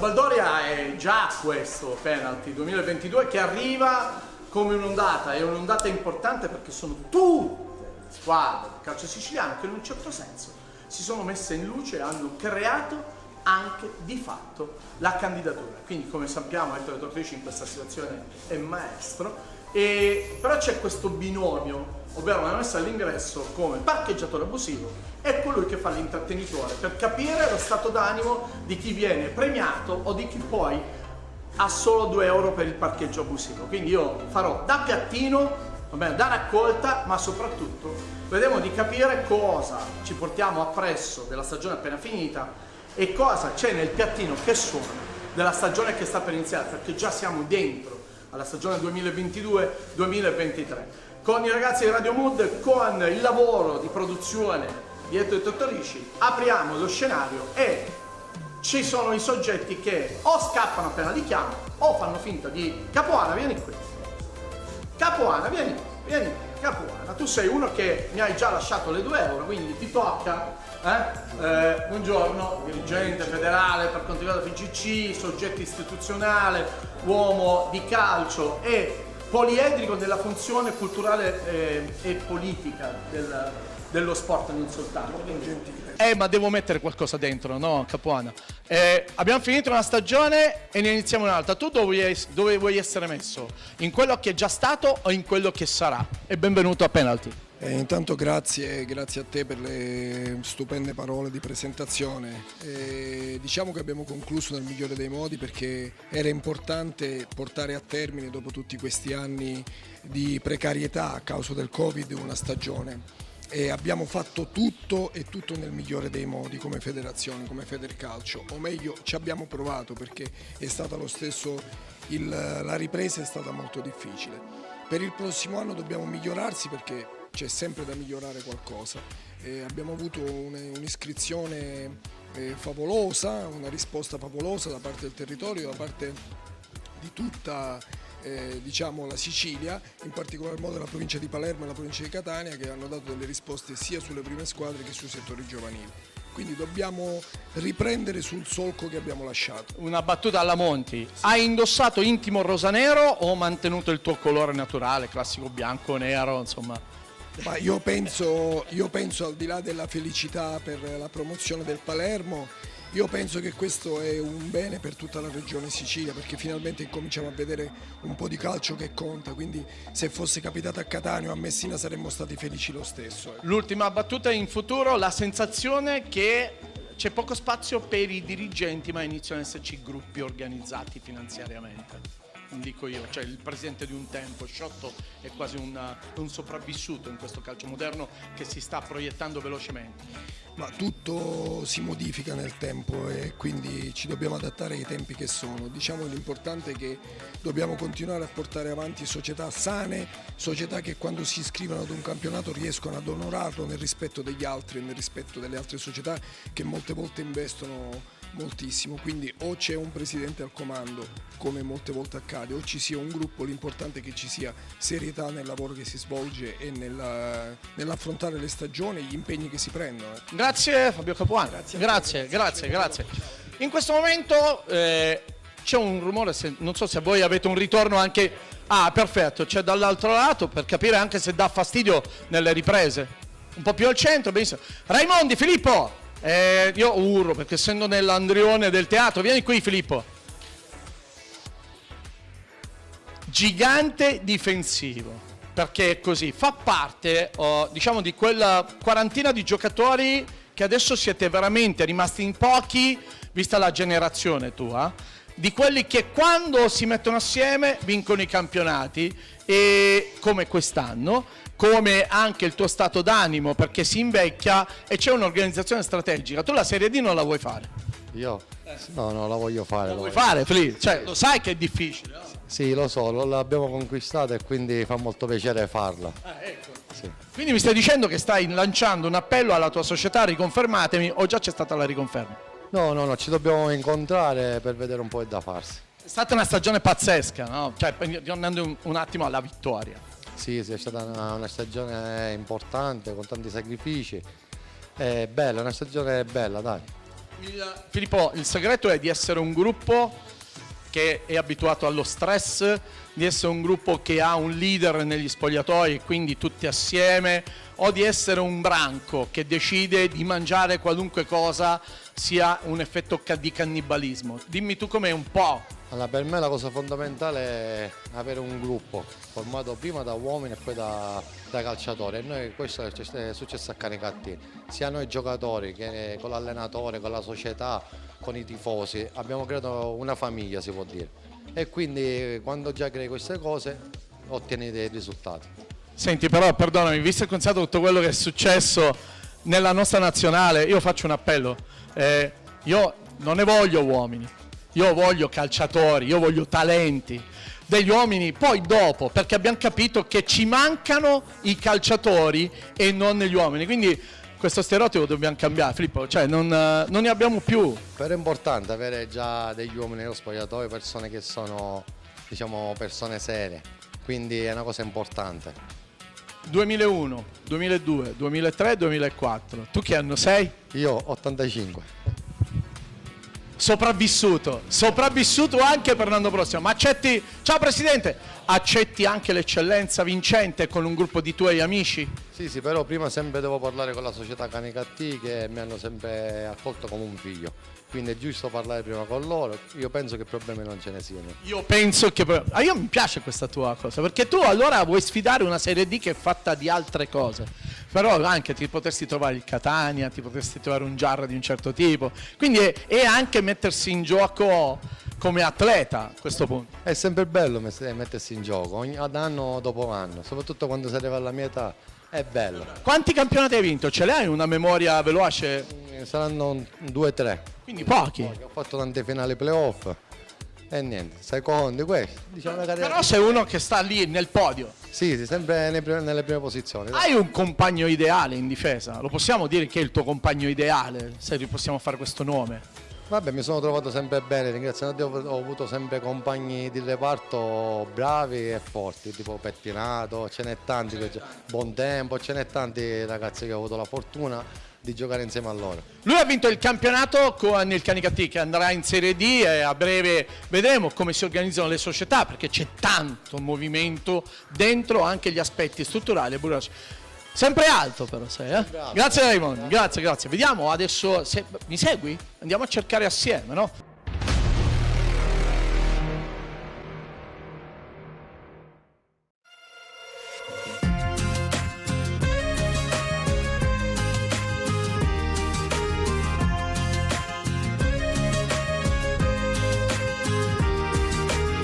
Sampdoria è già questo penalty 2022 che arriva come un'ondata, è un'ondata importante perché sono tutte le squadre del calcio siciliano che in un certo senso si sono messe in luce e hanno creato anche di fatto la candidatura. Quindi, come sappiamo, Ettore Tortorici in questa situazione è maestro, però c'è questo binomio, ovvero una messa all'ingresso come parcheggiatore abusivo e colui che fa l'intrattenitore, per capire lo stato d'animo di chi viene premiato o di chi poi ha solo 2 euro per il parcheggio abusivo. Quindi io farò da piattino, da raccolta, ma soprattutto vedremo di capire cosa ci portiamo appresso della stagione appena finita e cosa c'è nel piattino che suona della stagione che sta per iniziare, perché già siamo dentro alla stagione 2022-2023. Con i ragazzi di Radio Mood, con il lavoro di produzione di Ettore Tortorici, apriamo lo scenario e ci sono i soggetti che o scappano appena li chiamo o fanno finta di... Capuana, vieni qui. Capuana, vieni Capuana. Tu sei uno che mi hai già lasciato le 2 euro, quindi ti tocca. Buongiorno, dirigente federale per quanto riguarda FIGC, soggetto istituzionale, uomo di calcio e poliedrico nella funzione culturale e politica dello sport, non soltanto. Ma devo mettere qualcosa dentro, no, Capuana? Abbiamo finito una stagione e ne iniziamo un'altra. Tu dove vuoi essere messo? In quello che è già stato o in quello che sarà? E benvenuto a Penalty. Intanto grazie a te per le stupende parole di presentazione. Diciamo che abbiamo concluso nel migliore dei modi perché era importante portare a termine, dopo tutti questi anni di precarietà a causa del Covid, una stagione. E abbiamo fatto tutto nel migliore dei modi come federazione, come Federcalcio, o meglio ci abbiamo provato perché è stata lo stesso, la ripresa è stata molto difficile. Per il prossimo anno dobbiamo migliorarsi perché c'è sempre da migliorare qualcosa. Abbiamo avuto un'iscrizione favolosa, una risposta favolosa da parte del territorio, da parte di tutta la Sicilia, in particolar modo la provincia di Palermo e la provincia di Catania, che hanno dato delle risposte sia sulle prime squadre che sui settori giovanili. Quindi dobbiamo riprendere sul solco che abbiamo lasciato. Una battuta alla Monti: hai indossato intimo rosanero o mantenuto il tuo colore naturale, classico bianco, nero, insomma? Ma io penso al di là della felicità per la promozione del Palermo, io penso che questo è un bene per tutta la regione Sicilia, perché finalmente incominciamo a vedere un po' di calcio che conta, quindi se fosse capitato a Catania o a Messina saremmo stati felici lo stesso. L'ultima battuta: in futuro la sensazione che c'è poco spazio per i dirigenti, ma iniziano ad esserci gruppi organizzati finanziariamente. Dico io, cioè il presidente di un tempo, Sciotto, è quasi un sopravvissuto in questo calcio moderno che si sta proiettando velocemente. Ma tutto si modifica nel tempo e quindi ci dobbiamo adattare ai tempi che sono. Diciamo l'importante è che dobbiamo continuare a portare avanti società sane, società che quando si iscrivono ad un campionato riescono ad onorarlo nel rispetto degli altri e nel rispetto delle altre società che molte volte investono moltissimo. Quindi o c'è un presidente al comando, come molte volte accade, o ci sia un gruppo. L'importante è che ci sia serietà nel lavoro che si svolge e nell'affrontare le stagioni e gli impegni che si prendono. Grazie Fabio Capuano. Grazie. In questo momento c'è un rumore, non so se voi avete un ritorno anche... Ah, perfetto, c'è dall'altro lato per capire anche se dà fastidio nelle riprese. Un po' più al centro, benissimo. Raimondi, Filippo! Io urlo perché essendo nell'andrione del teatro, vieni qui Filippo. Gigante difensivo, perché è così, fa parte diciamo di quella quarantina di giocatori che adesso siete veramente rimasti in pochi, vista la generazione tua, di quelli che quando si mettono assieme vincono i campionati, e come quest'anno, come anche il tuo stato d'animo, perché si invecchia e c'è un'organizzazione strategica. Tu la Serie D non la vuoi fare? Io? No, non la voglio fare. La vuoi fare, Fli? Cioè, lo sai che è difficile, no? Sì, lo so, l'abbiamo conquistata e quindi fa molto piacere farla. Ecco. Sì. Quindi mi stai dicendo che stai lanciando un appello alla tua società, riconfermatemi, o già c'è stata la riconferma? No, ci dobbiamo incontrare per vedere un po' che da farsi. È stata una stagione pazzesca, no? Cioè, andando un attimo alla vittoria. Sì, è stata una stagione importante, con tanti sacrifici. È bella, una stagione bella, dai. Filippo, il segreto è di essere un gruppo che è abituato allo stress, di essere un gruppo che ha un leader negli spogliatoi, quindi tutti assieme, o di essere un branco che decide di mangiare qualunque cosa sia un effetto di cannibalismo. Dimmi tu com'è un po'. Allora, per me la cosa fondamentale è avere un gruppo formato prima da uomini e poi da calciatori. E noi questo è successo a Canicattì, sia noi giocatori che con l'allenatore, con la società, con i tifosi. Abbiamo creato una famiglia, si può dire. E quindi quando già crei queste cose ottieni dei risultati. Senti, però perdonami, visto e considerato tutto quello che è successo nella nostra nazionale, io faccio un appello. Io non ne voglio uomini, io voglio calciatori, io voglio talenti degli uomini, poi dopo, perché abbiamo capito che ci mancano i calciatori e non gli uomini, quindi questo stereotipo dobbiamo cambiare, Filippo, cioè non ne abbiamo più. Però è importante avere già degli uomini nello spogliatoio, persone che sono, diciamo, persone serie, quindi è una cosa importante. 2001, 2002, 2003, 2004, tu che anno sei? Io 85. Sopravvissuto anche per l'anno prossimo, ma accetti, ciao Presidente, accetti anche l'eccellenza vincente con un gruppo di tuoi amici? Sì, però prima sempre devo parlare con la società Canicattì che mi hanno sempre accolto come un figlio, quindi è giusto parlare prima con loro, io penso che problemi non ce ne siano. Io penso che... io mi piace questa tua cosa, perché tu allora vuoi sfidare una Serie D che è fatta di altre cose, però anche ti potresti trovare il Catania, ti potresti trovare un Giarra di un certo tipo, quindi è anche mettersi in gioco come atleta a questo punto. È sempre bello mettersi in gioco, anno dopo anno, soprattutto quando si arriva alla mia età, è bello. Quanti campionati hai vinto? Ce l'hai una memoria veloce? Saranno 2-3. Quindi pochi. Ho fatto tante finali playoff e niente, secondi, questo. Diciamo una carriera. Però sei uno che sta lì nel podio. Sì, sempre nelle prime posizioni. Hai un compagno ideale in difesa? Lo possiamo dire che è il tuo compagno ideale, se possiamo fare questo nome? Vabbè, mi sono trovato sempre bene, ringraziando Dio ho avuto sempre compagni di reparto bravi e forti, tipo Pettinato, ce n'è tanti, Bontempo, ce n'è tanti ragazzi che ho avuto la fortuna di giocare insieme a loro. Lui ha vinto il campionato con il Canicattì che andrà in Serie D e a breve vedremo come si organizzano le società, perché c'è tanto movimento dentro anche gli aspetti strutturali e burocratici. Sempre alto però sei, eh? Grazie Raymond, grazie. Vediamo adesso, se mi segui? Andiamo a cercare assieme, no?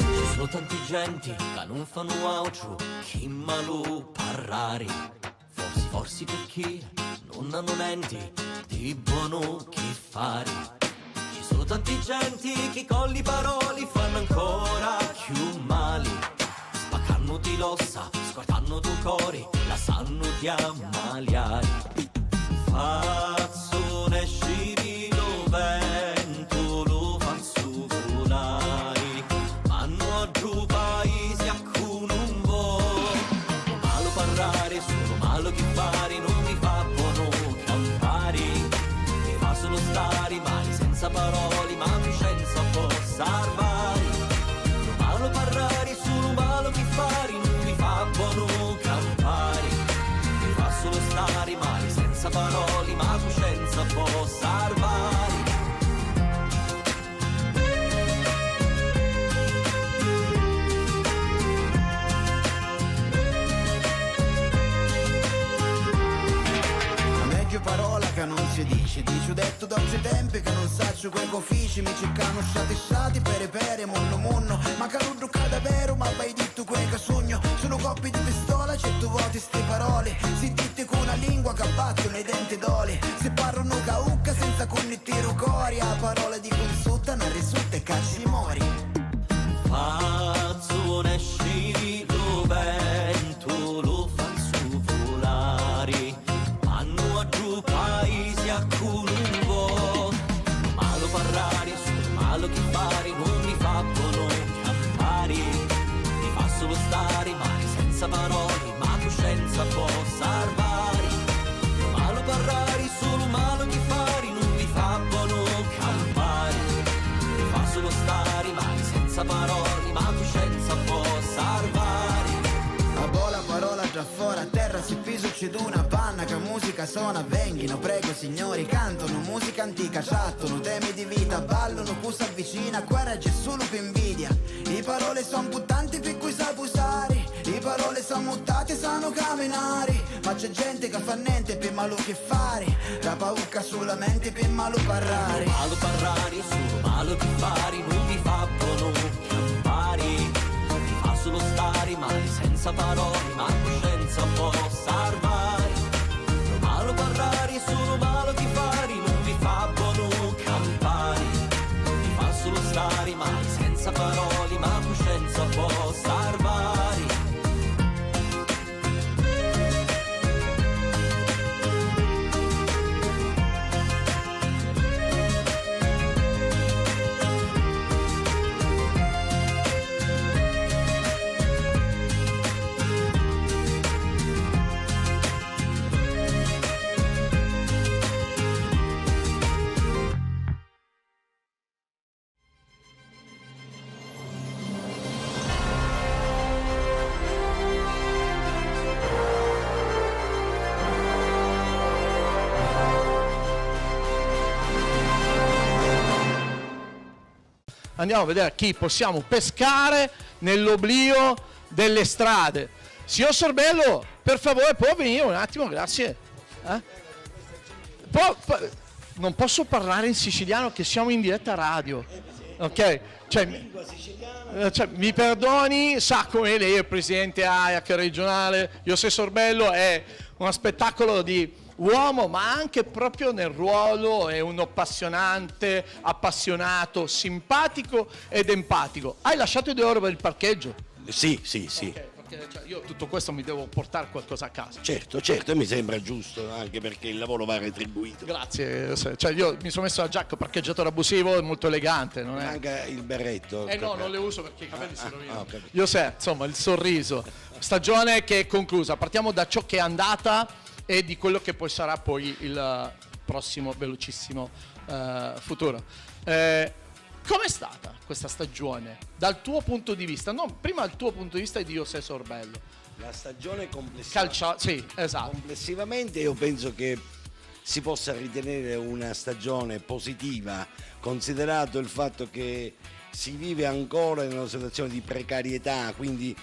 Ci sono tanti genti che non fanno altro che malu parlare. Forse perché non hanno menti di buono che fare. Ci sono tanti genti che con le parole fanno ancora più male. Spaccano di l'ossa, scortano tu cuore, la sanno di ammaliare. Fazzo ne sciri lo vento, lo fan su volare. Vanno a giù paesi a cui non vuoi. Malo parlare, sono malo che fare, non mi fa buono campare. Mi fa solo stare male senza parole, ma coscienza può salvare. Malo parlare, solo malo che fare, non mi fa buono campare. Mi fa solo stare male senza parole, ma coscienza può salvare. Parola che non si dice ho detto da un tempi che non saccio quei uffici mi cercano sciati per monno ma caludro cadavero ma vai detto quei che sogno sono coppi di pistola c'è tu voti ste parole si dite con una lingua che battono i denti d'oli si parlano caucca senza connettire cori a parole di consulta non risulta e cacci mori Fazzo ne sciri lo vento lo fan su volare vanno a giù paesi a Columbo malo parlare sono malo che fare non mi fa buono campare mi fa solo stare male senza parole ma coscienza può salvare malo parlare solo malo che fare non mi fa buono terra se più succede una panna, che musica suona, venghino, prego signori, cantano musica antica, chattono temi di vita, ballano, cu s'avvicina, qua regge solo più invidia. I parole son buttanti per cui sa usare, i parole son muttate, sanno camminare, ma c'è gente che fa niente per malo che fare, la paucca sulla mente per malo parlare. Malo parlare, solo malo che fare, non vi fa buono campare, ti fa solo stare male senza parole, ma coscienza può salvare. Malo parlare, solo malo che fare, non vi fa buono campare, ti fa solo stare male senza parole, ma coscienza può salvare. Andiamo a vedere chi possiamo pescare nell'oblio delle strade. Signor Sorbello, per favore, può venire un attimo, grazie. Non posso parlare in siciliano, che siamo in diretta radio. Ok? Cioè, mi perdoni, sa come lei è il presidente AIAC regionale, José Sorbello è uno spettacolo di uomo, ma anche proprio nel ruolo è uno appassionato, simpatico ed empatico. Hai lasciato €2 per il parcheggio? Sì. Perché io tutto questo mi devo portare qualcosa a casa. Certo, mi sembra giusto, anche perché il lavoro va retribuito. Grazie, cioè io mi sono messo la giacca, parcheggiatore abusivo, è molto elegante, non è? Manca il berretto. No, non le uso perché i capelli si rovinano. Okay. Io sé, insomma, il sorriso. Stagione che è conclusa, partiamo da ciò che è andata e di quello che poi sarà poi il prossimo velocissimo futuro. Com'è stata questa stagione dal tuo punto di vista? No, prima dal tuo punto di vista e di José Sorbello. La stagione complessiva. Sì, esatto. Complessivamente io penso che si possa ritenere una stagione positiva, considerato il fatto che si vive ancora in una situazione di precarietà, quindi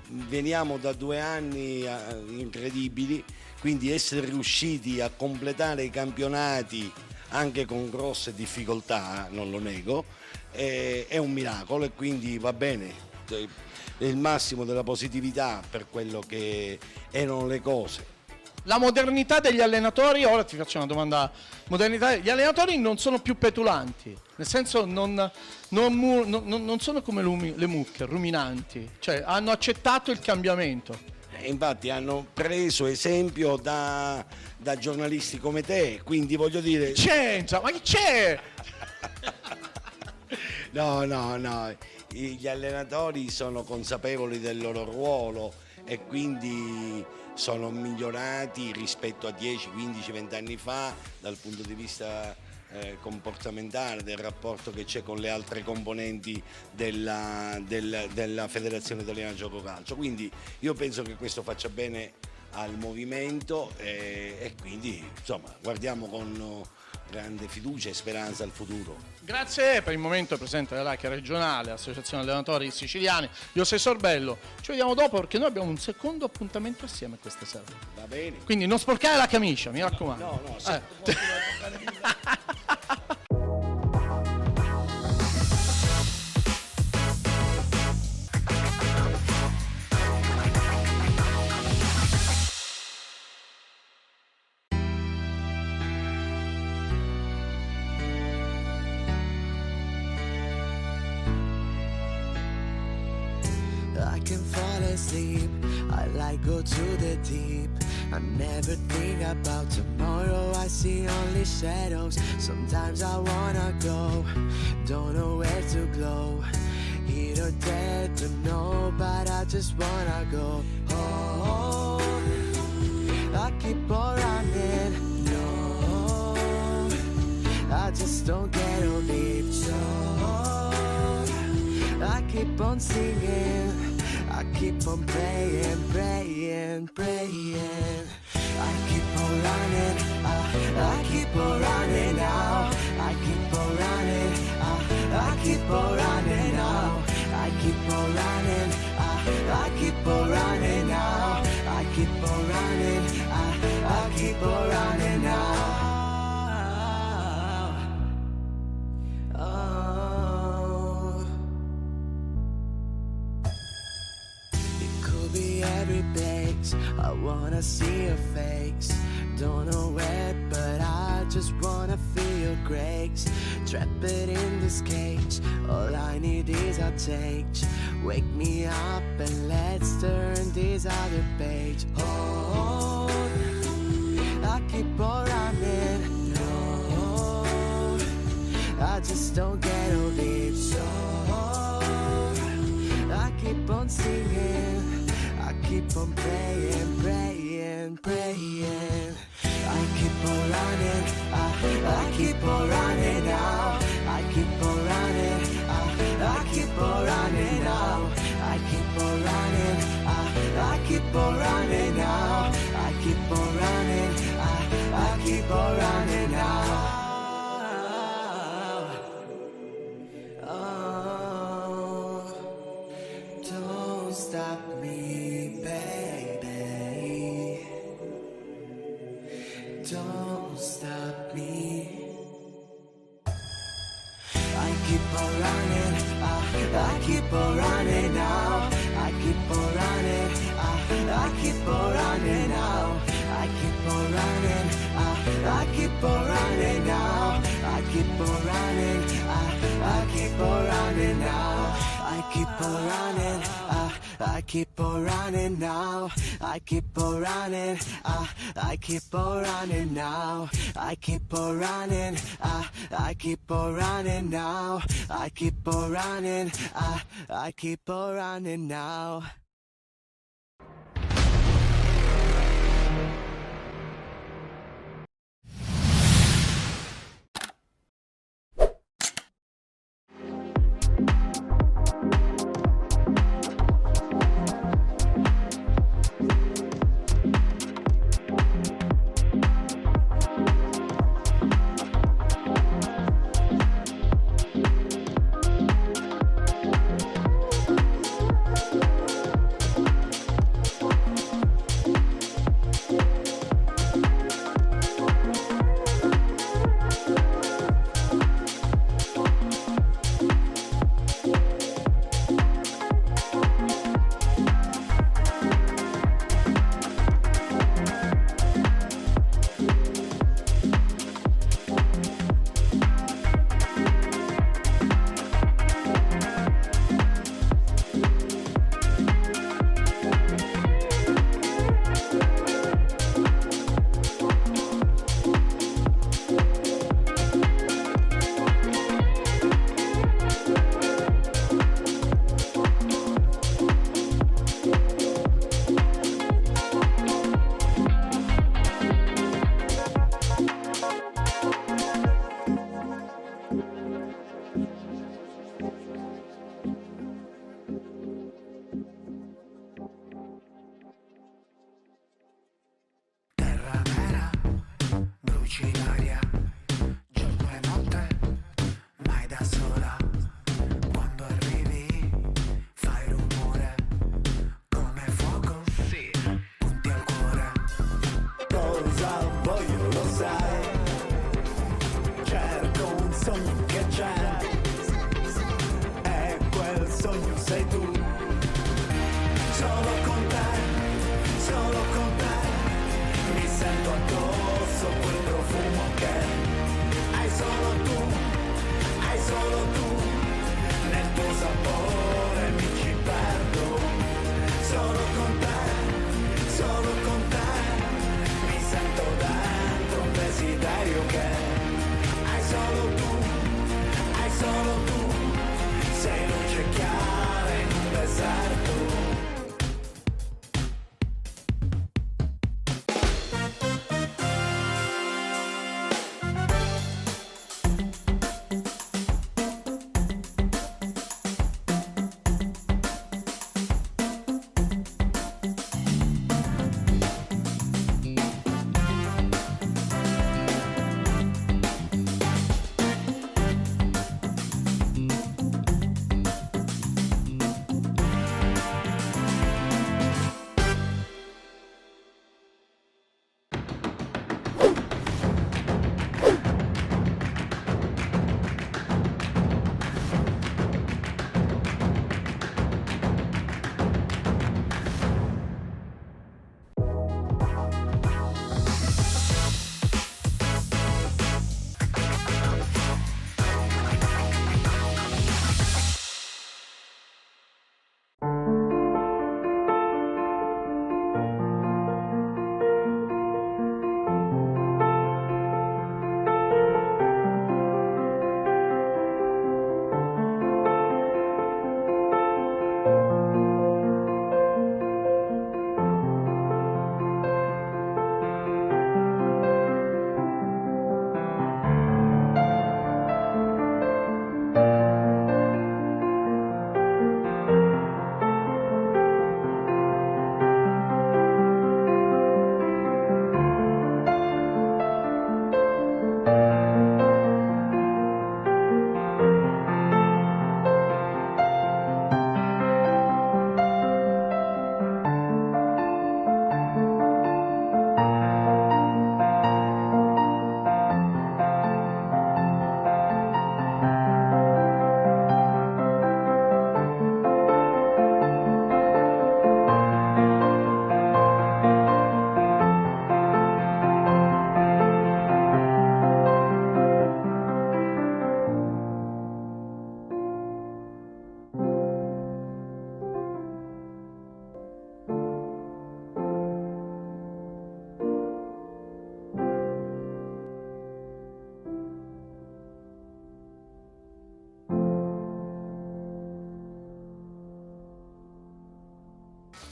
veniamo da 2 anni incredibili, quindi essere riusciti a completare i campionati anche con grosse difficoltà, non lo nego, è un miracolo e quindi va bene, è il massimo della positività per quello che erano le cose. La modernità degli allenatori, ora ti faccio una domanda, gli allenatori non sono più petulanti, nel senso non sono come le mucche, ruminanti, cioè hanno accettato il cambiamento. Infatti hanno preso esempio da giornalisti come te, quindi voglio dire... C'entra, ma chi c'è? No, gli allenatori sono consapevoli del loro ruolo e quindi sono migliorati rispetto a 10, 15, 20 anni fa dal punto di vista comportamentale, del rapporto che c'è con le altre componenti della Federazione Italiana Gioco Calcio. Quindi io penso che questo faccia bene al movimento e quindi insomma guardiamo con grande fiducia e speranza al futuro. Grazie, per il momento il presidente dell'AIAC regionale, Associazione Allenatori Siciliani, José Sorbello. Ci vediamo dopo perché noi abbiamo un secondo appuntamento assieme questa sera. Va bene. Quindi non sporcare la camicia, mi raccomando. No, I can fall asleep, I like go to the deep. I never think about tomorrow, I see only shadows. Sometimes I wanna go, don't know where to go. Here or there, don't know, but I just wanna go. Oh, I keep on running, no, I just don't get a beat. So I keep on singing, I keep on praying, praying, praying. I keep on running, I keep on running now. I keep on running, I keep on running now. I keep on running, I keep on running now. I keep on running, I keep on running now. Oh. It could be every place. I wanna see your face. Don't know where, but I just wanna feel your grace. Trapped in this cage. All I need is a change. Wake me up and let's turn this other page. Oh, I keep on running. No, I just don't get over it. So I keep on singing. I keep on praying, praying, praying. I keep on running, I keep on running now. I keep on running, I keep on running now. I keep on running, I keep on running now. I keep on running, I keep on running now. Oh, don't stop me, baby. Don't stop me. I keep on running, I keep on running now. I keep on running, I keep on running now. I keep on running, I keep on running now. I keep on running, I keep on running now. I keep on running, I keep on running now. I keep on running, I keep on running now. I keep on running, I keep on running now. I keep on running, I keep on running now.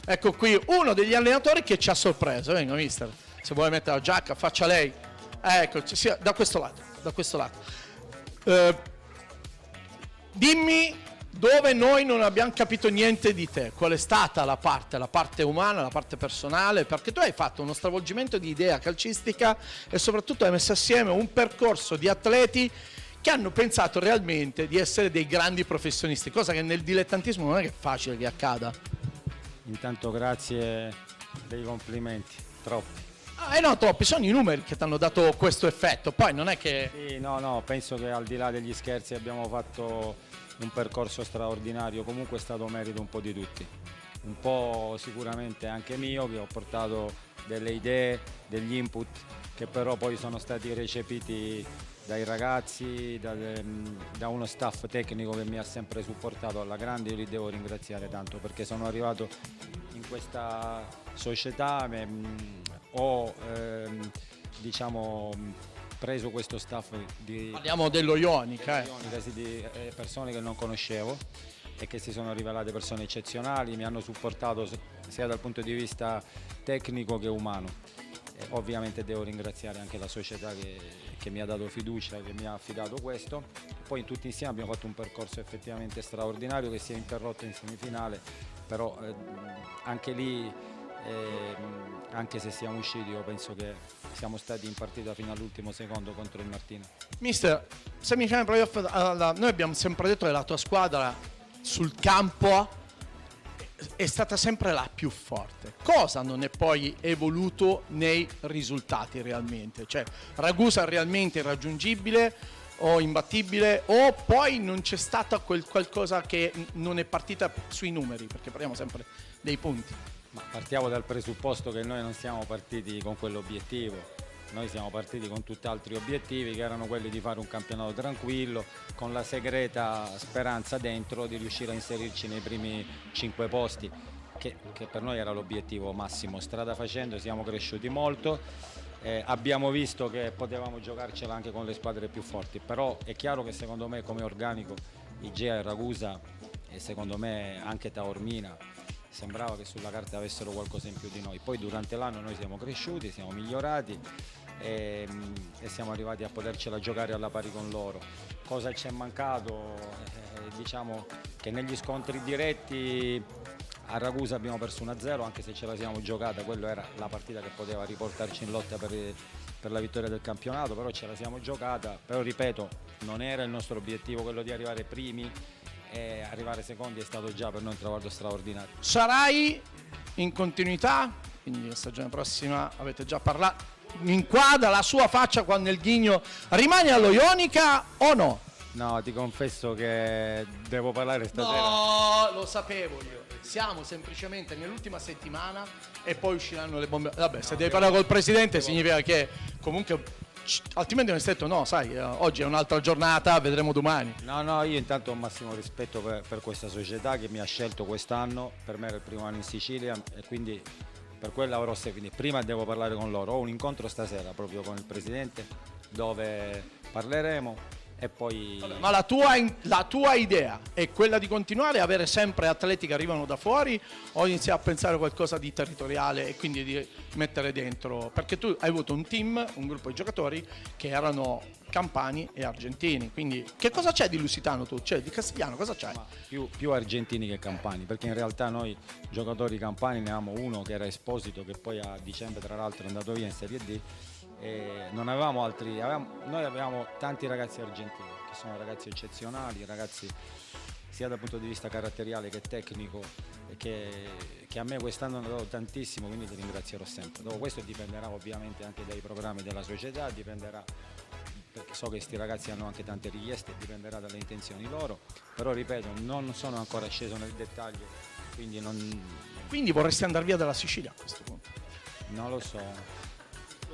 Ecco qui uno degli allenatori che ci ha sorpreso. Venga, mister, se vuole mettere la giacca, faccia lei. Ecco, da questo lato. Dimmi dove noi non abbiamo capito niente di te. Qual è stata la parte umana, la parte personale? Perché tu hai fatto uno stravolgimento di idea calcistica e soprattutto hai messo assieme un percorso di atleti che hanno pensato realmente di essere dei grandi professionisti, cosa che nel dilettantismo non è che è facile che accada. Intanto grazie dei complimenti, troppi. No, troppi, sono i numeri che ti hanno dato questo effetto, poi non è che... Sì, no, penso che al di là degli scherzi abbiamo fatto un percorso straordinario, comunque è stato merito un po' di tutti, un po' sicuramente anche mio, che ho portato delle idee, degli input che però poi sono stati recepiti dai ragazzi, da uno staff tecnico che mi ha sempre supportato alla grande. Io li devo ringraziare tanto perché sono arrivato in questa società, ho preso questo staff Parliamo dello Ionica. di persone che non conoscevo e che si sono rivelate persone eccezionali, mi hanno supportato sia dal punto di vista tecnico che umano. Ovviamente devo ringraziare anche la società che mi ha dato fiducia, che mi ha affidato questo. Poi tutti insieme abbiamo fatto un percorso effettivamente straordinario che si è interrotto in semifinale, però anche lì, anche se siamo usciti, io penso che siamo stati in partita fino all'ultimo secondo contro il Martina. Mister, semifinale playoff, noi abbiamo sempre detto che la tua squadra sul campo è stata sempre la più forte. Cosa non è poi evoluto nei risultati realmente? Cioè, Ragusa è realmente irraggiungibile o imbattibile, o poi non c'è stata qualcosa che non è partita sui numeri, perché parliamo sempre dei punti. Ma partiamo dal presupposto che noi non siamo partiti con quell'obiettivo. Noi siamo partiti con tutt'altri obiettivi, che erano quelli di fare un campionato tranquillo, con la segreta speranza dentro di riuscire a inserirci nei primi 5 posti, che per noi era l'obiettivo massimo. Strada facendo siamo cresciuti molto, abbiamo visto che potevamo giocarcela anche con le squadre più forti, però è chiaro che secondo me come organico Igea e Ragusa, e secondo me anche Taormina, sembrava che sulla carta avessero qualcosa in più di noi. Poi durante l'anno noi siamo cresciuti, siamo migliorati e siamo arrivati a potercela giocare alla pari con loro. Cosa ci è mancato? Diciamo che negli scontri diretti a Ragusa abbiamo perso 1-0, anche se ce la siamo giocata, quello era la partita che poteva riportarci in lotta per la vittoria del campionato, però ce la siamo giocata. Però ripeto, non era il nostro obiettivo quello di arrivare primi, e arrivare secondi è stato già per noi un traguardo straordinario. Sarai in continuità, quindi la stagione prossima avete già parlato, inquadra la sua faccia quando il Ghigno rimane allo Ionica o no? No, ti confesso che devo parlare stasera. No, lo sapevo io. Siamo semplicemente nell'ultima settimana e poi usciranno le bombe. Vabbè, se devi parlare col presidente significa che comunque altrimenti mi detto no, sai, oggi è un'altra giornata, vedremo domani. No, io intanto ho massimo rispetto per questa società che mi ha scelto quest'anno. Per me era il primo anno in Sicilia e quindi per quello avrò seguito. Prima devo parlare con loro, ho un incontro stasera proprio con il presidente dove parleremo. E poi... Ma la tua idea è quella di continuare a avere sempre atleti che arrivano da fuori, o inizi a pensare a qualcosa di territoriale e quindi di mettere dentro? Perché tu hai avuto un team, un gruppo di giocatori che erano campani e argentini, quindi che cosa c'è di lusitano tu? Cioè di castigliano cosa c'hai? Ma più argentini che campani, perché in realtà noi giocatori campani ne avevamo uno che era Esposito, che poi a dicembre tra l'altro è andato via in Serie D. Non avevamo altri, noi avevamo tanti ragazzi argentini che sono ragazzi eccezionali, ragazzi sia dal punto di vista caratteriale che tecnico, che a me quest'anno hanno dato tantissimo, quindi li ringrazierò sempre. Dopo questo dipenderà ovviamente anche dai programmi della società, dipenderà, perché so che questi ragazzi hanno anche tante richieste, dipenderà dalle intenzioni loro, però ripeto, non sono ancora sceso nel dettaglio, quindi non... Quindi vorresti andare via dalla Sicilia a questo punto? Non lo so.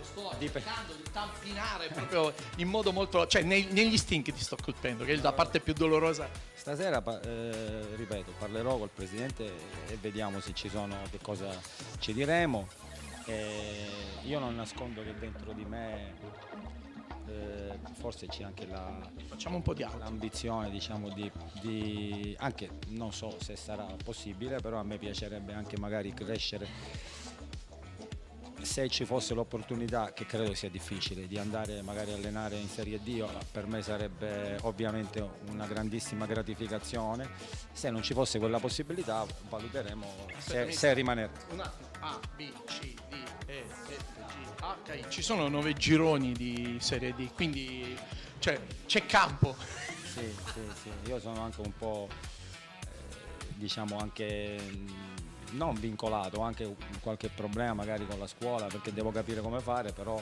Sto cercando di tampinare proprio in modo molto, cioè negli stinchi ti sto colpendo, che è la parte più dolorosa. Stasera, ripeto, parlerò col presidente e vediamo se ci sono, che cosa ci diremo. Io non nascondo che dentro di me forse c'è anche Facciamo un po' di altro. l'ambizione, diciamo, di anche, non so se sarà possibile, però a me piacerebbe anche magari crescere, se ci fosse l'opportunità, che credo sia difficile, di andare magari a allenare in Serie D, per me sarebbe ovviamente una grandissima gratificazione. Se non ci fosse quella possibilità valuteremo se rimanere. Un attimo, A, B, C, D, E, F, G, H, I. Ci sono 9 gironi di Serie D, quindi c'è campo. Sì, io sono anche un po', diciamo, anche non vincolato, ho anche qualche problema magari con la scuola perché devo capire come fare, però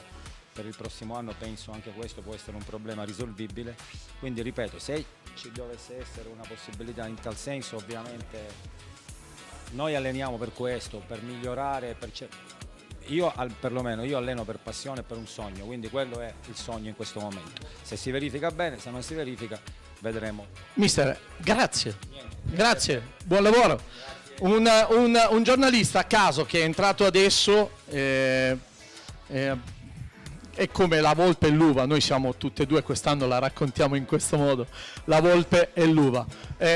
per il prossimo anno penso anche questo può essere un problema risolvibile. Quindi ripeto, se ci dovesse essere una possibilità in tal senso, ovviamente noi alleniamo per questo, per migliorare, perlomeno io alleno per passione e per un sogno, quindi quello è il sogno in questo momento. Se si verifica bene, se non si verifica vedremo. Mister, grazie, buon lavoro. Un giornalista a caso che è entrato adesso è come la volpe e l'uva, noi siamo tutte e due, quest'anno la raccontiamo in questo modo, la volpe e l'uva.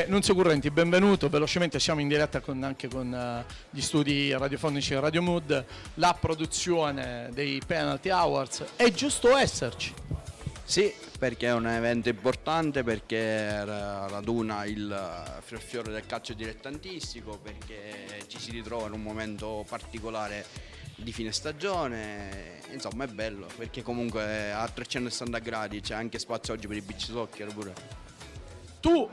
Nunzio Currenti, benvenuto, velocemente siamo in diretta anche con gli studi radiofonici di Radio Mood, la produzione dei Penalty Awards, è giusto esserci? Sì, perché è un evento importante, perché raduna il fiore del calcio dilettantistico, perché ci si ritrova in un momento particolare di fine stagione, insomma è bello, perché comunque a 360 gradi c'è anche spazio oggi per il beach soccer pure. Tu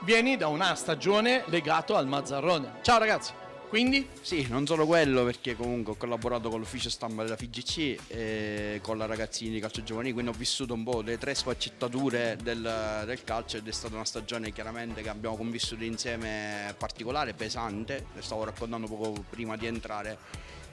vieni da una stagione legato al Mazzarrone. Ciao ragazzi! Quindi? Sì, non solo quello, perché comunque ho collaborato con l'ufficio stampa della FIGC e con la ragazzini di calcio giovanile, quindi ho vissuto un po' le 3 sfaccettature del calcio ed è stata una stagione chiaramente che abbiamo convissuto insieme, particolare, pesante, le stavo raccontando poco prima di entrare,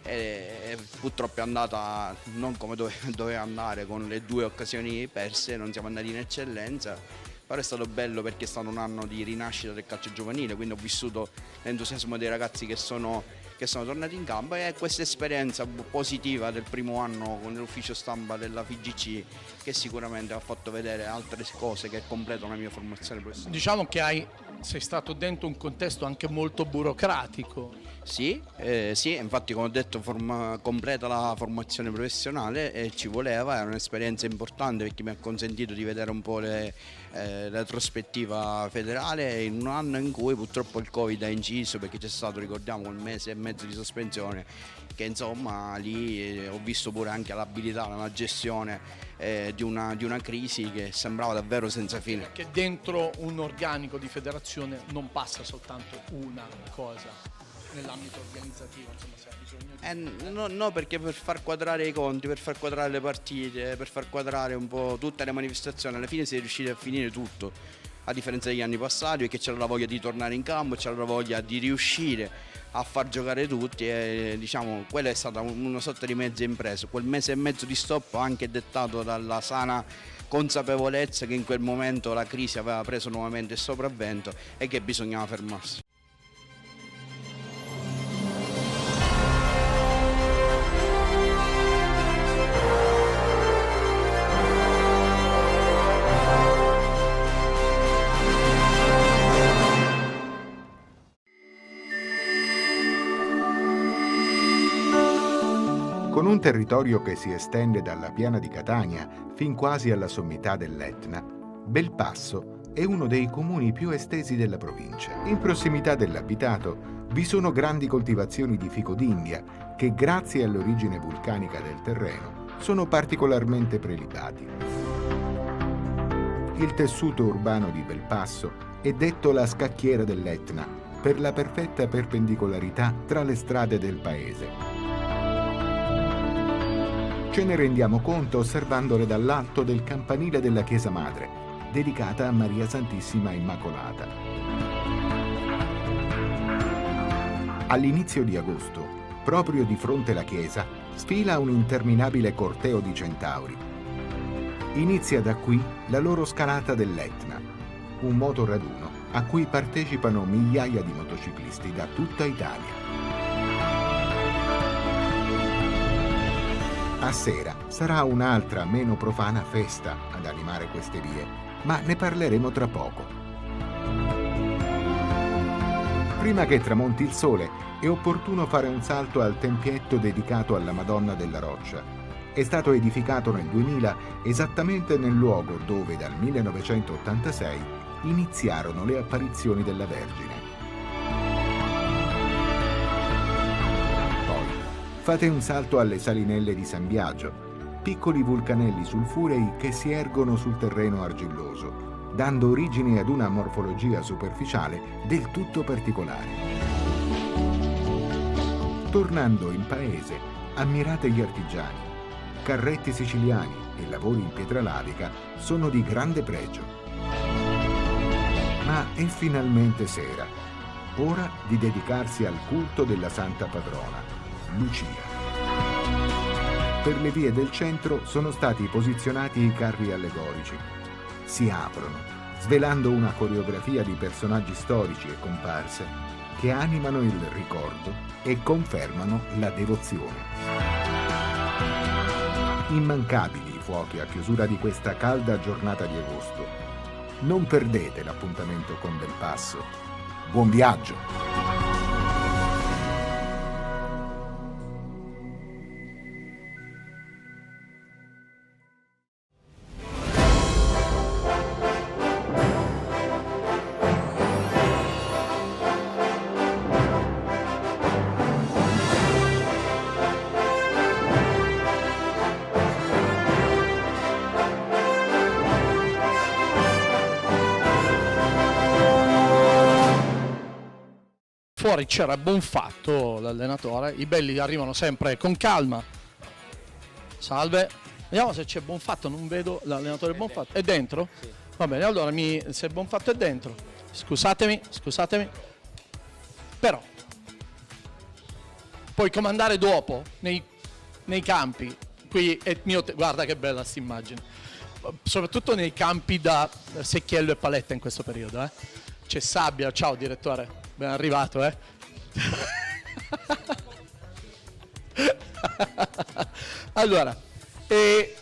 e purtroppo è andata non come doveva andare, con le 2 occasioni perse, non siamo andati in eccellenza. Però è stato bello perché è stato un anno di rinascita del calcio giovanile, quindi ho vissuto l'entusiasmo dei ragazzi che sono tornati in campo, e questa esperienza positiva del primo anno con l'ufficio stampa della FIGC che sicuramente ha fatto vedere altre cose che completano la mia formazione professionale. Diciamo che sei stato dentro un contesto anche molto burocratico. Sì, infatti come ho detto completa la formazione professionale e ci voleva, era un'esperienza importante perché mi ha consentito di vedere un po' la prospettiva federale in un anno in cui purtroppo il Covid ha inciso, perché c'è stato, ricordiamo, un mese e mezzo di sospensione, che insomma lì ho visto pure anche l'abilità, la gestione di una crisi che sembrava davvero senza fine. Perché dentro un organico di federazione non passa soltanto una cosa. Nell'ambito organizzativo, insomma, se ha bisogno di... No, perché per far quadrare i conti, per far quadrare le partite, per far quadrare un po' tutte le manifestazioni, alla fine si è riusciti a finire tutto, a differenza degli anni passati, perché c'era la voglia di tornare in campo, c'era la voglia di riuscire a far giocare tutti, e diciamo quella è stata una sorta di mezza impresa. Quel mese e mezzo di stop anche dettato dalla sana consapevolezza che in quel momento la crisi aveva preso nuovamente il sopravvento e che bisognava fermarsi. Con un territorio che si estende dalla piana di Catania fin quasi alla sommità dell'Etna, Belpasso è uno dei comuni più estesi della provincia. In prossimità dell'abitato vi sono grandi coltivazioni di fico d'India che, grazie all'origine vulcanica del terreno, sono particolarmente prelibati. Il tessuto urbano di Belpasso è detto la scacchiera dell'Etna per la perfetta perpendicolarità tra le strade del paese. Ce ne rendiamo conto osservandole dall'alto del campanile della chiesa madre, dedicata a Maria Santissima Immacolata. All'inizio di agosto, proprio di fronte alla chiesa, sfila un interminabile corteo di centauri. Inizia da qui la loro scalata dell'Etna, un motoraduno a cui partecipano migliaia di motociclisti da tutta Italia. A sera sarà un'altra meno profana festa ad animare queste vie, ma ne parleremo tra poco. Prima che tramonti il sole, è opportuno fare un salto al tempietto dedicato alla Madonna della Roccia. È stato edificato nel 2000 esattamente nel luogo dove dal 1986 iniziarono le apparizioni della Vergine. Poi fate un salto alle Salinelle di San Biagio, piccoli vulcanelli sulfurei che si ergono sul terreno argilloso, dando origine ad una morfologia superficiale del tutto particolare. Tornando in paese, ammirate gli artigiani. Carretti siciliani e lavori in pietra lavica sono di grande pregio. Ma è finalmente sera. Ora di dedicarsi al culto della santa padrona, Lucia. Per le vie del centro sono stati posizionati i carri allegorici. Si aprono, svelando una coreografia di personaggi storici e comparse che animano il ricordo e confermano la devozione. Immancabili i fuochi a chiusura di questa calda giornata di agosto. Non perdete l'appuntamento con Belpasso. Buon viaggio! Fuori c'era Bonfatto, l'allenatore, i belli arrivano sempre con calma. Salve, vediamo se c'è Bonfatto, non vedo l'allenatore Bonfatto. È dentro? Sì. Va bene, allora se Bonfatto è dentro, scusatemi, però puoi comandare dopo nei campi. Qui è guarda che bella sta immagine, soprattutto nei campi da secchiello e paletta in questo periodo. C'è sabbia, ciao direttore. Ben arrivato, Allora,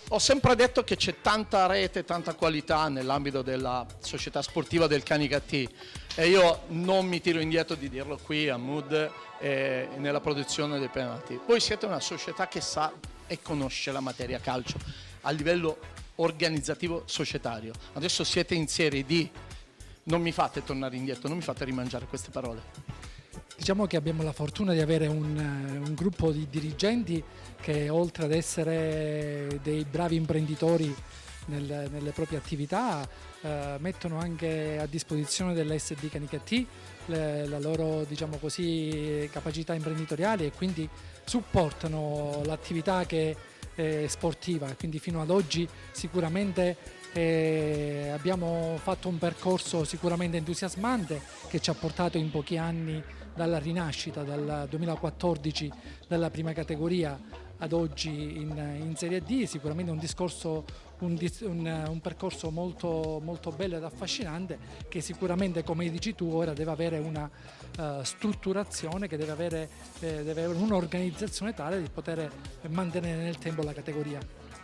ho sempre detto che c'è tanta rete, tanta qualità nell'ambito della società sportiva del Canicattì e io non mi tiro indietro di dirlo qui a Mood e nella produzione dei penalty. Voi siete una società che sa e conosce la materia calcio a livello organizzativo societario. Adesso siete in Serie D. Non mi fate tornare indietro, non mi fate rimangiare queste parole. Diciamo che abbiamo la fortuna di avere un gruppo di dirigenti che oltre ad essere dei bravi imprenditori nelle proprie attività mettono anche a disposizione dell'SD Canicattì la loro, diciamo così, capacità imprenditoriali e quindi supportano l'attività che è sportiva. Quindi fino ad oggi sicuramente abbiamo fatto un percorso sicuramente entusiasmante che ci ha portato in pochi anni dalla rinascita, dal 2014 dalla prima categoria ad oggi in Serie D, sicuramente un percorso molto, molto bello ed affascinante che sicuramente, come dici tu, ora deve avere una strutturazione, che deve avere un'organizzazione tale di poter mantenere nel tempo la categoria.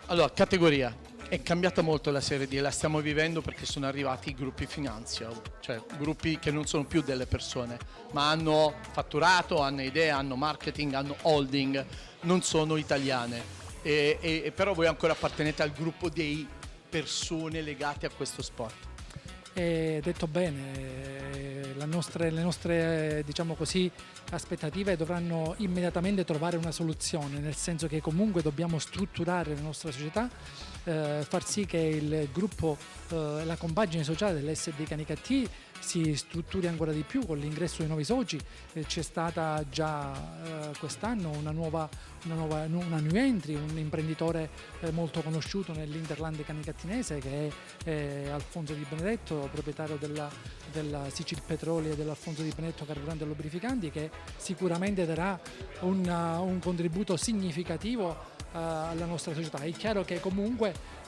Allora, categoria. È cambiata molto la Serie D, la stiamo vivendo perché sono arrivati i gruppi finanzia, cioè gruppi che non sono più delle persone, ma hanno fatturato, hanno idee, hanno marketing, hanno holding, non sono italiane. Però voi ancora appartenete al gruppo di persone legate a questo sport. Detto bene, le nostre diciamo così, aspettative dovranno immediatamente trovare una soluzione, nel senso che comunque dobbiamo strutturare la nostra società, far sì che il gruppo e la compagine sociale dell'SD Canicattì si strutturi ancora di più con l'ingresso di nuovi soci. C'è stata già quest'anno una new entry, un imprenditore molto conosciuto nell'Interland canicattinese che è Alfonso Di Benedetto, proprietario della Sicil Petroli e dell'Alfonso Di Benedetto Carburanti e Lubrificanti, che sicuramente darà un contributo significativo alla nostra società. È chiaro che comunque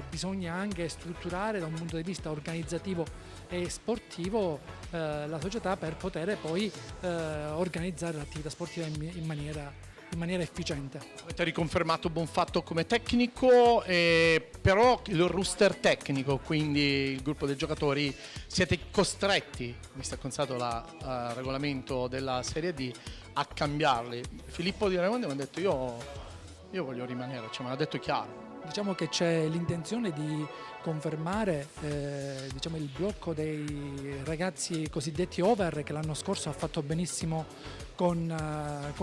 bisogna anche strutturare da un punto di vista organizzativo e sportivo la società per poter poi organizzare l'attività sportiva in maniera in maniera efficiente. Avete riconfermato Bonfatto come tecnico, però il roster tecnico, quindi il gruppo dei giocatori, siete costretti, visto che è constato il regolamento della Serie D, a cambiarli. Filippo Di Raimondi mi ha detto io voglio rimanere, cioè me l'ha detto chiaro. Diciamo che c'è l'intenzione di confermare diciamo il blocco dei ragazzi cosiddetti over, che l'anno scorso ha fatto benissimo con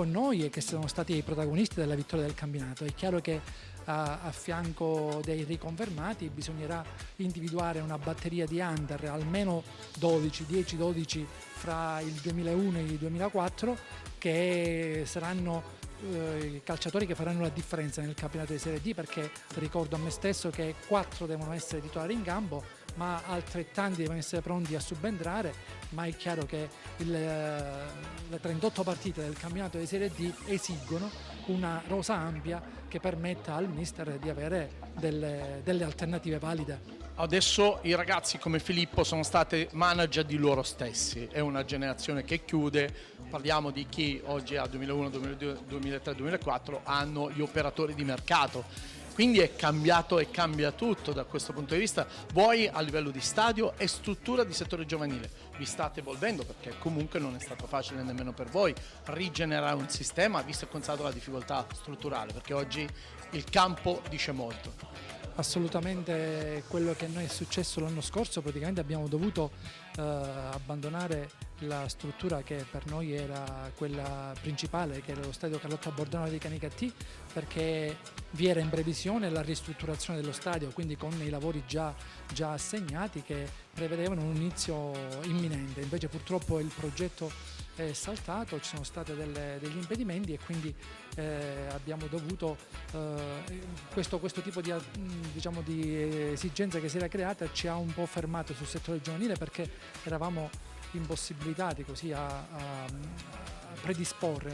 noi e che sono stati i protagonisti della vittoria del campionato. È chiaro che a fianco dei riconfermati bisognerà individuare una batteria di under, almeno 10-12 fra il 2001 e il 2004, che saranno i calciatori che faranno la differenza nel campionato di Serie D, perché ricordo a me stesso che 4 devono essere titolari in campo, ma altrettanti devono essere pronti a subentrare. Ma è chiaro che le 38 partite del campionato di Serie D esigono una rosa ampia che permetta al mister di avere delle alternative valide. Adesso i ragazzi come Filippo sono stati manager di loro stessi, è una generazione che chiude, parliamo di chi oggi ha 2001, 2002, 2003, 2004, hanno gli operatori di mercato, quindi è cambiato e cambia tutto da questo punto di vista. Voi a livello di stadio e struttura di settore giovanile vi state evolvendo, perché comunque non è stato facile nemmeno per voi rigenerare un sistema, visto e considerato la difficoltà strutturale, perché oggi il campo dice molto. Assolutamente, quello che a noi è successo l'anno scorso, praticamente abbiamo dovuto abbandonare la struttura che per noi era quella principale, che era lo stadio Carlotta Bordone di Canicattì, perché vi era in previsione la ristrutturazione dello stadio, quindi con i lavori già assegnati che prevedevano un inizio imminente. Invece purtroppo il progetto è saltato, ci sono stati degli impedimenti e quindi abbiamo dovuto questo tipo di, diciamo, di esigenza che si era creata ci ha un po' fermato sul settore giovanile, perché eravamo impossibilitati così a predisporre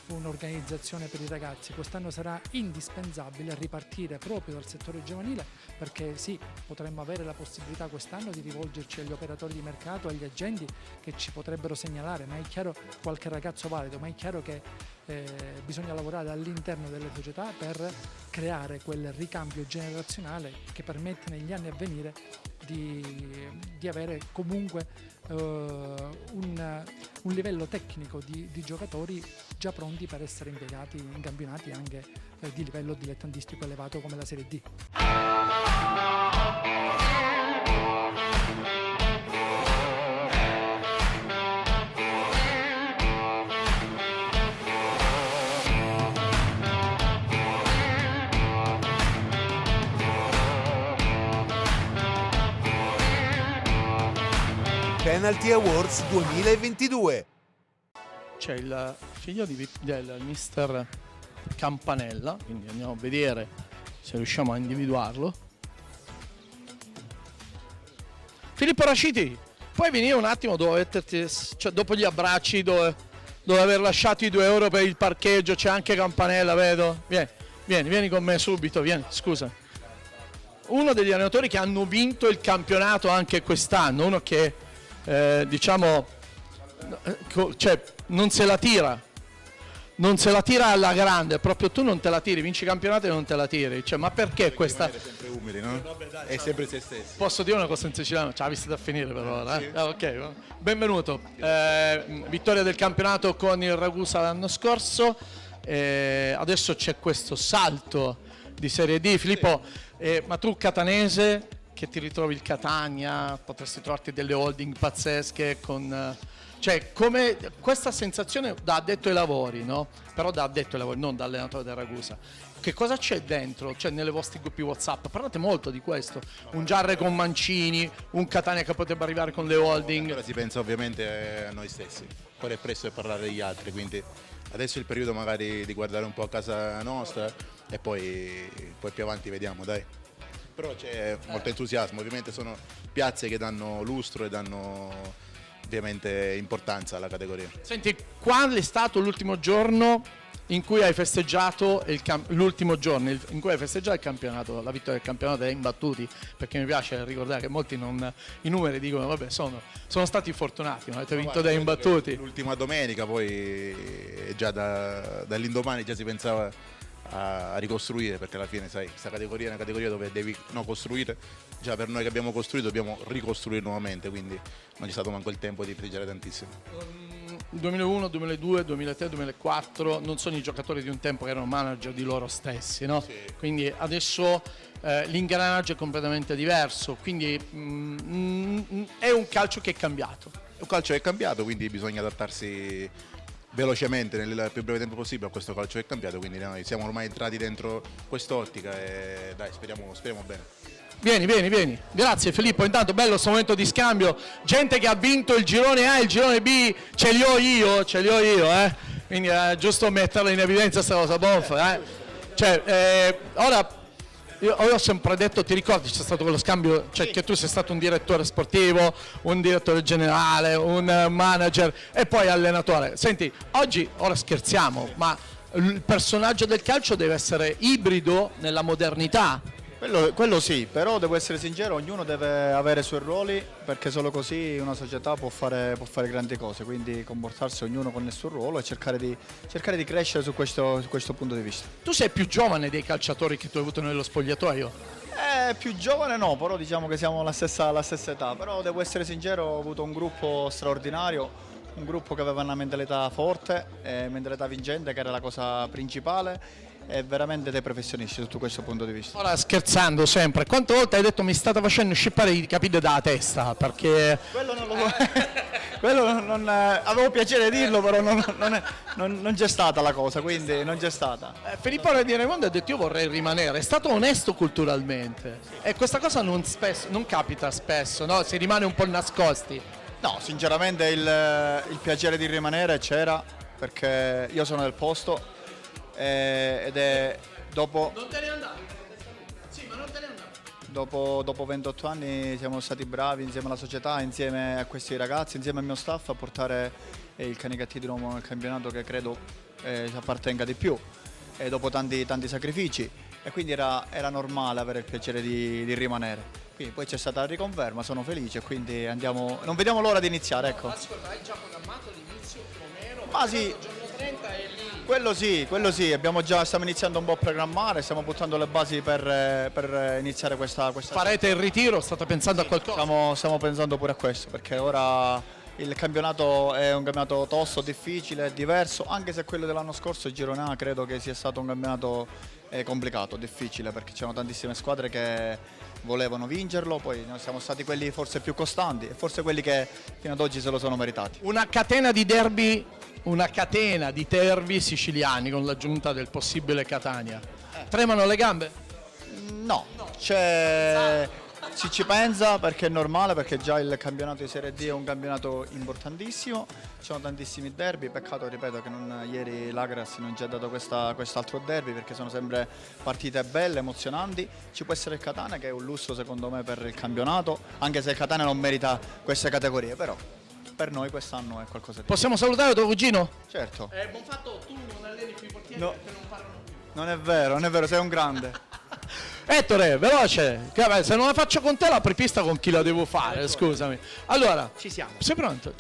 un'organizzazione per i ragazzi. Quest'anno sarà indispensabile ripartire proprio dal settore giovanile, perché sì, potremmo avere la possibilità quest'anno di rivolgerci agli operatori di mercato, agli agenti che ci potrebbero segnalare, ma è chiaro, qualche ragazzo valido, ma è chiaro che bisogna lavorare all'interno delle società per creare quel ricambio generazionale che permette negli anni a venire di avere comunque un livello tecnico di giocatori già pronti per essere impiegati in campionati anche di livello dilettantistico elevato come la Serie D. Penalty Awards 2022. C'è il figlio del mister Campanella, quindi andiamo a vedere se riusciamo a individuarlo. Filippo Raciti, puoi venire un attimo dopo gli abbracci, dove aver lasciato i 2 euro per il parcheggio, c'è anche Campanella, vedo. Vieni con me subito, vieni, scusa. Uno degli allenatori che hanno vinto il campionato anche quest'anno, uno che diciamo, cioè, non se la tira alla grande, proprio tu non te la tiri, vinci il campionato e non te la tiri, cioè, ma perché questa? È sempre umile, no? È sempre se stesso. Posso dire una cosa in siciliano? Ce la viste da finire per ora, sì. Ok, benvenuto. Vittoria del campionato con il Ragusa l'anno scorso, adesso c'è questo salto di Serie D. Filippo, ma tu catanese, che ti ritrovi il Catania, potresti trovarti delle holding pazzesche con... Cioè, come questa sensazione da addetto ai lavori, no? Però da addetto ai lavori, non da allenatore del Ragusa. Che cosa c'è dentro? Cioè, nelle vostri gruppi WhatsApp? Parlate molto di questo. Un Giarre con Mancini, un Catania che potrebbe arrivare con le holding. Ora si pensa ovviamente a noi stessi. Poi è presto per parlare degli altri, quindi adesso è il periodo magari di guardare un po' a casa nostra e poi più avanti vediamo, dai. Però c'è molto entusiasmo, ovviamente sono piazze che danno lustro e danno ovviamente importanza alla categoria. Senti, qual è stato l'ultimo giorno in cui hai festeggiato l'ultimo giorno in cui hai festeggiato il campionato, la vittoria del campionato dei imbattuti, perché mi piace ricordare che molti i numeri dicono vabbè sono stati fortunati, non avete vinto dai imbattuti. L'ultima domenica poi già dall'indomani già si pensava a ricostruire, perché alla fine sai, questa categoria è una categoria dove devi costruire, già per noi che abbiamo costruito dobbiamo ricostruire nuovamente, quindi non c'è stato manco il tempo di festeggiare tantissimo. 2001, 2002, 2003, 2004 non sono i giocatori di un tempo che erano manager di loro stessi, no? Sì. Quindi adesso l'ingranaggio è completamente diverso, quindi è un calcio che è cambiato. È un calcio che è cambiato, quindi bisogna adattarsi velocemente nel più breve tempo possibile a questo calcio che è cambiato, quindi noi siamo ormai entrati dentro quest'ottica e dai, speriamo bene. Vieni. Grazie Filippo, intanto bello questo momento di scambio. Gente che ha vinto il girone A e il girone B, ce li ho io, Quindi è giusto metterla in evidenza questa cosa, Bonf, ora io ho sempre detto, ti ricordi c'è stato quello scambio, cioè che tu sei stato un direttore sportivo, un direttore generale, un manager e poi allenatore. Senti, ora scherziamo, ma il personaggio del calcio deve essere ibrido nella modernità. Quello sì, però devo essere sincero, ognuno deve avere i suoi ruoli, perché solo così una società può fare grandi cose, quindi comportarsi ognuno con il suo ruolo e cercare di crescere su questo punto di vista. Tu sei più giovane dei calciatori che tu hai avuto nello spogliatoio? Più giovane no, però diciamo che siamo alla stessa età, però devo essere sincero, ho avuto un gruppo straordinario, un gruppo che aveva una mentalità forte, mentalità vincente, che era la cosa principale, e veramente dei professionisti sotto questo punto di vista. Ora scherzando sempre, quante volte hai detto mi state facendo scippare i capelli dalla testa? Perché quello non lo quello non avevo piacere di dirlo, però non c'è stata la cosa, quindi non c'è stata. Filippo Re di Raimondo ha detto io vorrei rimanere, è stato onesto culturalmente e questa cosa non capita spesso, no? Si rimane un po' nascosti. No, sinceramente il piacere di rimanere c'era, perché io sono del posto ed è dopo... Non te ne andare? Sì, ma non te ne andare. Dopo 28 anni siamo stati bravi insieme alla società, insieme a questi ragazzi, insieme al mio staff a portare il Canicattì di nuovo nel campionato che credo ci appartenga di più, e dopo tanti sacrifici, e quindi era normale avere il piacere di rimanere. Quindi poi c'è stata la riconferma, sono felice e quindi non vediamo l'ora di iniziare, ecco. Ascolta, hai già programmato l'inizio più o meno? Ma sì. Il giorno 30 è lì. Quello sì, stiamo iniziando un po' a programmare, stiamo buttando le basi per iniziare questa. Farete il ritiro? State pensando a qualcosa? Stiamo pensando pure a questo, perché ora il campionato è un campionato tosto, difficile, diverso, anche se quello dell'anno scorso, il Girone A, credo che sia stato un campionato complicato, difficile, perché c'erano tantissime squadre che volevano vincerlo, poi noi siamo stati quelli forse più costanti e forse quelli che fino ad oggi se lo sono meritati. Una catena di derby siciliani con l'aggiunta del possibile Catania. Tremano le gambe? No. ci pensa, perché è normale, perché già il campionato di Serie D è un campionato importantissimo, ci sono tantissimi derby, peccato, ripeto, che ieri l'Agras non ci ha dato quest'altro derby, perché sono sempre partite belle, emozionanti. Ci può essere il Catania, che è un lusso secondo me per il campionato, anche se il Catania non merita queste categorie, però per noi quest'anno è qualcosa di... Possiamo salutare tuo cugino? Certo. Buon fatto, tu non alleni più i portieri perché non parlano più. Non è vero, sei un grande. Ettore, veloce, se non la faccio con te la prepista con chi la devo fare, scusami. Allora, ci siamo. Sei pronto?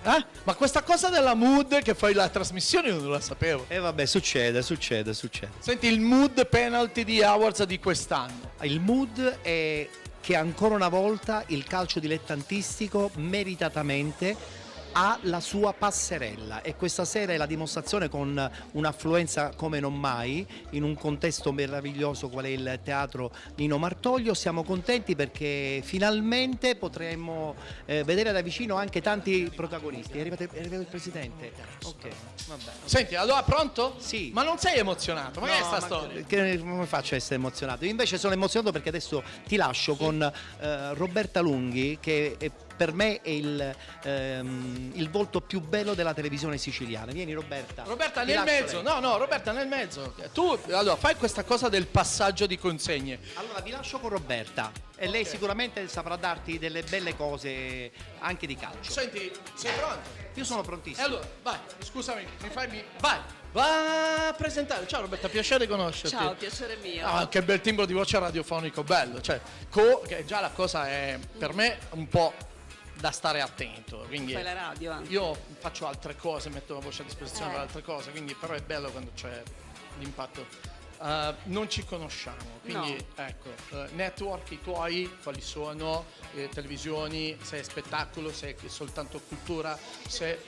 Ma questa cosa della mood che fai la trasmissione io non la sapevo. Vabbè, succede. Senti, il mood penalty di Awards di quest'anno. Il mood è che ancora una volta il calcio dilettantistico meritatamente ha la sua passerella, e questa sera è la dimostrazione, con un'affluenza come non mai in un contesto meraviglioso qual è il teatro Nino Martoglio. Siamo contenti perché finalmente potremo vedere da vicino anche tanti protagonisti. È arrivato il presidente. Ok, vabbè. Senti, allora pronto? Sì. Ma non sei emozionato? Ma che è sta storia? Come faccio a essere emozionato? Io invece sono emozionato perché adesso ti lascio con Roberta Lunghi, che per me è il volto più bello della televisione siciliana. Vieni Roberta. Roberta nel mezzo. No, Roberta nel mezzo. Tu allora fai questa cosa del passaggio di consegne. Allora vi lascio con Roberta e lei sicuramente saprà darti delle belle cose anche di calcio. Senti, sei pronto? Io sono prontissimo. Allora, vai, scusami, vai. Va a presentare. Ciao Roberta, piacere conoscerti. Ciao, piacere mio. Ah, che bel timbro di voce radiofonico, bello. Cioè, che già la cosa è per me un po' da stare attento. Quindi Fai la radio anche. io faccio altre cose, metto la voce a disposizione per altre cose, quindi però è bello quando c'è l'impatto. Non ci conosciamo, quindi ecco, network i tuoi quali sono? Televisioni, se è spettacolo, se è soltanto cultura, se...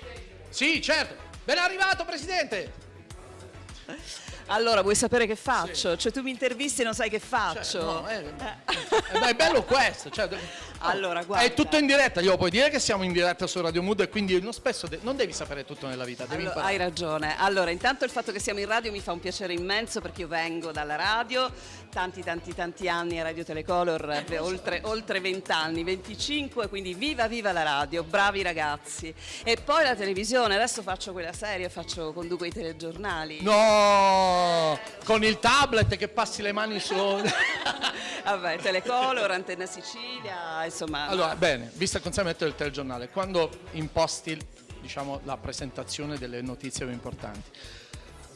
Sì, certo, ben arrivato Presidente! Allora, vuoi sapere che faccio? Sì. Cioè tu mi intervisti e non sai che faccio? È bello questo, cioè, allora, guarda. È tutto in diretta, glielo puoi dire che siamo in diretta su Radio Mood e quindi spesso non devi sapere tutto nella vita, devi imparare. Hai ragione. Allora, intanto il fatto che siamo in radio mi fa un piacere immenso perché io vengo dalla radio, tanti anni a Radio Telecolor, oltre 20 anni, 25, quindi viva la radio, bravi ragazzi. E poi la televisione, adesso faccio quella serie, conduco i telegiornali. No, con il tablet che passi le mani su... Vabbè, Telecolor, Antenna Sicilia, insomma... Allora, bene, visto il conseguimento del telegiornale, quando imposti, diciamo, la presentazione delle notizie più importanti,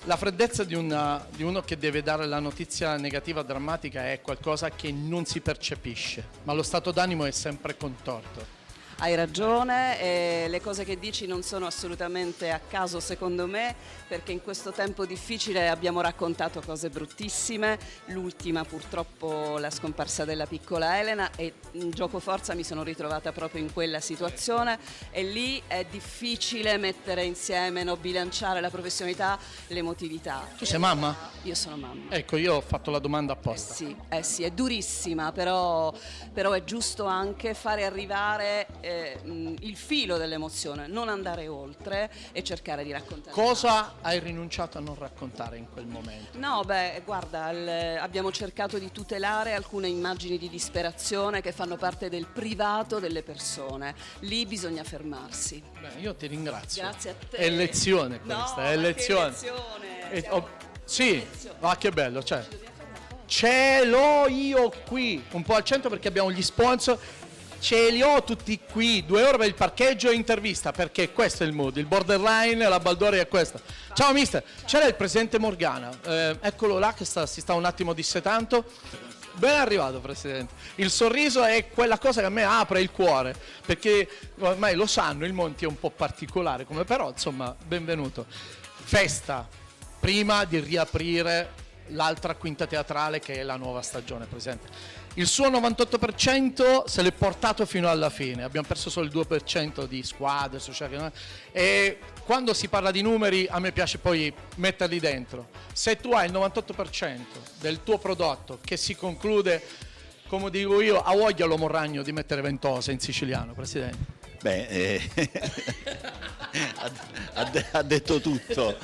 la freddezza di uno che deve dare la notizia negativa, drammatica, è qualcosa che non si percepisce, ma lo stato d'animo è sempre contorto. Hai ragione, le cose che dici non sono assolutamente a caso secondo me, perché in questo tempo difficile abbiamo raccontato cose bruttissime, l'ultima purtroppo la scomparsa della piccola Elena, e in gioco forza mi sono ritrovata proprio in quella situazione e lì è difficile mettere insieme, bilanciare la professionalità, l'emotività. Tu sei mamma? Io sono mamma. Ecco, io ho fatto la domanda apposta. Sì, è durissima, però è giusto anche fare arrivare il filo dell'emozione, non andare oltre e cercare di raccontare. Cosa hai rinunciato a non raccontare in quel momento? No, guarda, abbiamo cercato di tutelare alcune immagini di disperazione che fanno parte del privato delle persone. Lì bisogna fermarsi. Beh, io ti ringrazio. Grazie a te. È lezione questa, è lezione. Sì, ma che bello, cioè. Ce l'ho io qui, un po' al centro perché abbiamo gli sponsor. Ce li ho tutti qui, 2 ore per il parcheggio e intervista, perché questo è il mood, il borderline, la baldoria è questa. Ciao mister, c'era il presidente Morgana, eccolo là che si sta un attimo dissetando. Ben arrivato Presidente, il sorriso è quella cosa che a me apre il cuore, perché ormai lo sanno, il Monti è un po' particolare, come però insomma benvenuto. Festa, prima di riaprire l'altra quinta teatrale che è la nuova stagione, Presidente. Il suo 98% se l'è portato fino alla fine, abbiamo perso solo il 2% di squadre, sociali, e quando si parla di numeri a me piace poi metterli dentro. Se tu hai il 98% del tuo prodotto che si conclude, come dico io, a voglia l'uomo ragno di mettere ventosa in siciliano, Presidente. Beh, ha detto tutto,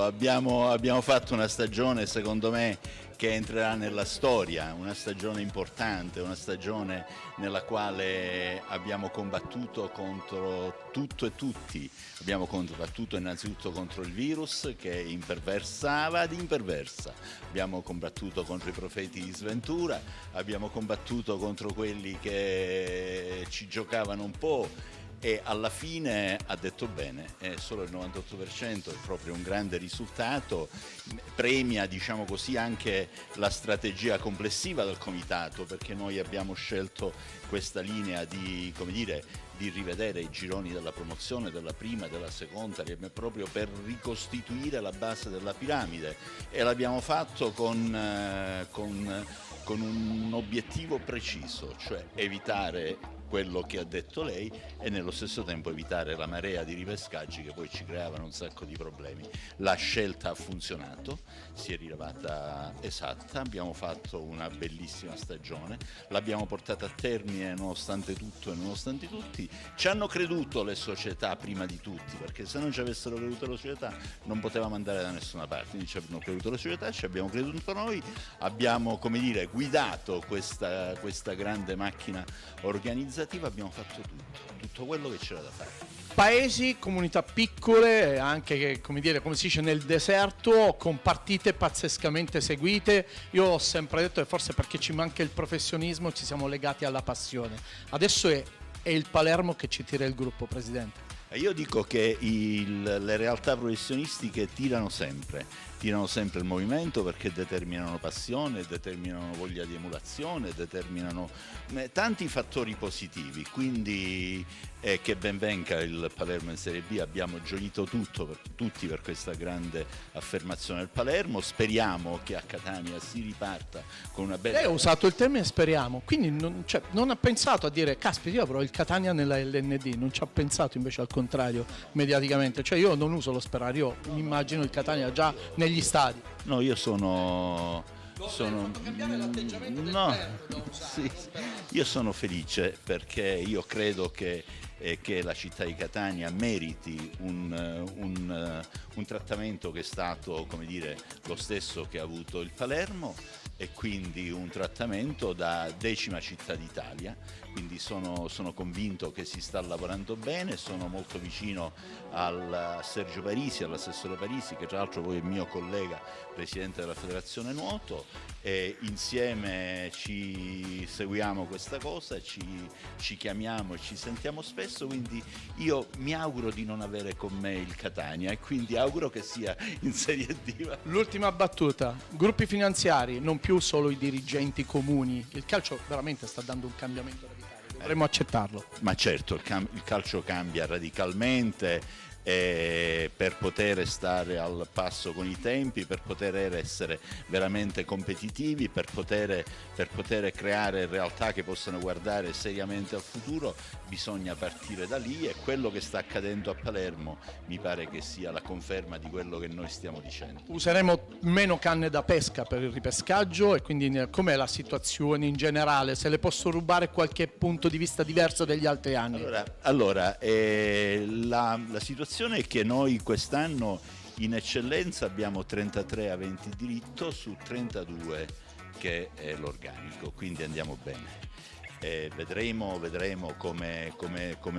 abbiamo fatto una stagione secondo me che entrerà nella storia, una stagione importante, una stagione nella quale abbiamo combattuto contro tutto e tutti. Abbiamo combattuto innanzitutto contro il virus che imperversava ad imperversa, abbiamo combattuto contro i profeti di sventura, abbiamo combattuto contro quelli che ci giocavano un po'. E alla fine ha detto bene, è solo il 98%, è proprio un grande risultato, premia diciamo così anche la strategia complessiva del comitato, perché noi abbiamo scelto questa linea di, come dire, di rivedere i gironi della promozione, della prima e della seconda, proprio per ricostituire la base della piramide, e l'abbiamo fatto con un obiettivo preciso, cioè evitare quello che ha detto lei e nello stesso tempo evitare la marea di ripescaggi che poi ci creavano un sacco di problemi. La scelta ha funzionato, si è rilevata esatta, abbiamo fatto una bellissima stagione, l'abbiamo portata a termine nonostante tutto e nonostante tutti. Ci hanno creduto le società prima di tutti, perché se non ci avessero creduto le società non potevamo andare da nessuna parte, quindi ci hanno creduto le società, ci abbiamo creduto noi, abbiamo, come dire, guidato questa grande macchina organizzativa, abbiamo fatto tutto quello che c'era da fare. Paesi, comunità piccole, anche come si dice nel deserto, con partite pazzescamente seguite. Io ho sempre detto che forse perché ci manca il professionismo ci siamo legati alla passione. Adesso è il Palermo che ci tira il gruppo, Presidente. Io dico che le realtà professionistiche tirano sempre il movimento, perché determinano passione, determinano voglia di emulazione, determinano tanti fattori positivi, quindi che ben venga il Palermo in Serie B. Abbiamo gioito tutti per questa grande affermazione del Palermo, speriamo che a Catania si riparta con una bella... Lei ha usato il termine speriamo, quindi non ha pensato a dire caspita io avrò il Catania nella LND, non ci ha pensato invece al contrario mediaticamente, cioè io non uso lo sperare, io mi immagino il Catania già negli stadi. No, io sono io sono felice, perché io credo che la città di Catania meriti un trattamento che è stato, come dire, lo stesso che ha avuto il Palermo, e quindi un trattamento da 10ª città d'Italia. Quindi sono convinto che si sta lavorando bene, sono molto vicino a Sergio Parisi, all'assessore Parisi, che tra l'altro poi è mio collega, presidente della Federazione Nuoto, e insieme ci seguiamo questa cosa, ci chiamiamo e ci sentiamo spesso, quindi io mi auguro di non avere con me il Catania e quindi auguro che sia in Serie D. L'ultima battuta, gruppi finanziari, non più solo i dirigenti comuni, il calcio veramente sta dando un cambiamento radicale, dovremmo accettarlo. Ma certo, il calcio cambia radicalmente, per poter stare al passo con i tempi, per poter essere veramente competitivi, per poter creare realtà che possano guardare seriamente al futuro, bisogna partire da lì, e quello che sta accadendo a Palermo mi pare che sia la conferma di quello che noi stiamo dicendo. Useremo meno canne da pesca per il ripescaggio, e quindi com'è la situazione in generale? Se le posso rubare qualche punto di vista diverso degli altri anni? Allora, la situazione è che noi quest'anno in eccellenza abbiamo 33 aventi diritto su 32 che è l'organico, quindi andiamo bene. Vedremo come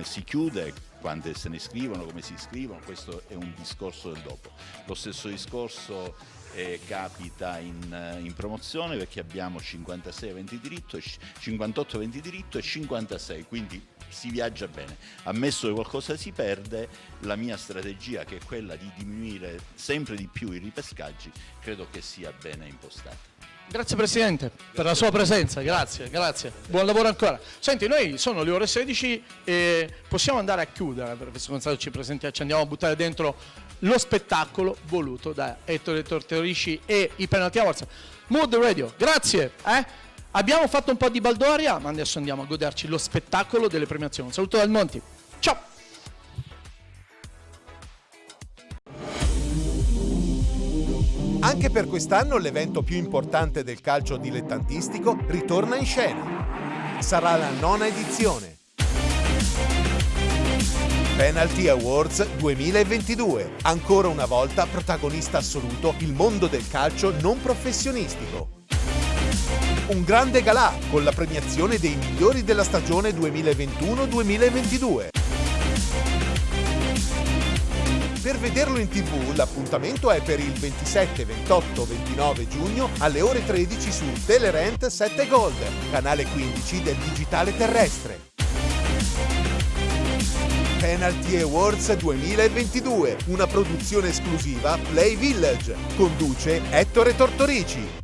si chiude, quante se ne iscrivono, come si iscrivono, questo è un discorso del dopo. Lo stesso discorso capita in promozione, perché abbiamo 56 aventi diritto, 58 aventi diritto e 56, quindi si viaggia bene. Ammesso che qualcosa si perde, la mia strategia, che è quella di diminuire sempre di più i ripescaggi, credo che sia bene impostata. Grazie Presidente per la sua presenza, grazie. Buon lavoro ancora. Senti, noi sono le ore 16 e possiamo andare a chiudere, perché se ci presentiamo, ci andiamo a buttare dentro lo spettacolo voluto da Ettore Tortorici e i Penalty Awards. Mood Radio, grazie. Abbiamo fatto un po' di baldoria, ma adesso andiamo a goderci lo spettacolo delle premiazioni. Un saluto dal Monti. Ciao! Anche per quest'anno l'evento più importante del calcio dilettantistico ritorna in scena. Sarà la 9ª edizione. Penalty Awards 2022. Ancora una volta protagonista assoluto il mondo del calcio non professionistico. Un grande galà con la premiazione dei migliori della stagione 2021-2022. Per vederlo in TV l'appuntamento è per il 27, 28, 29 giugno alle ore 13 su Telerent 7 Gold, canale 15 del digitale terrestre. Penalty Awards 2022, una produzione esclusiva Play Village. Conduce Ettore Tortorici.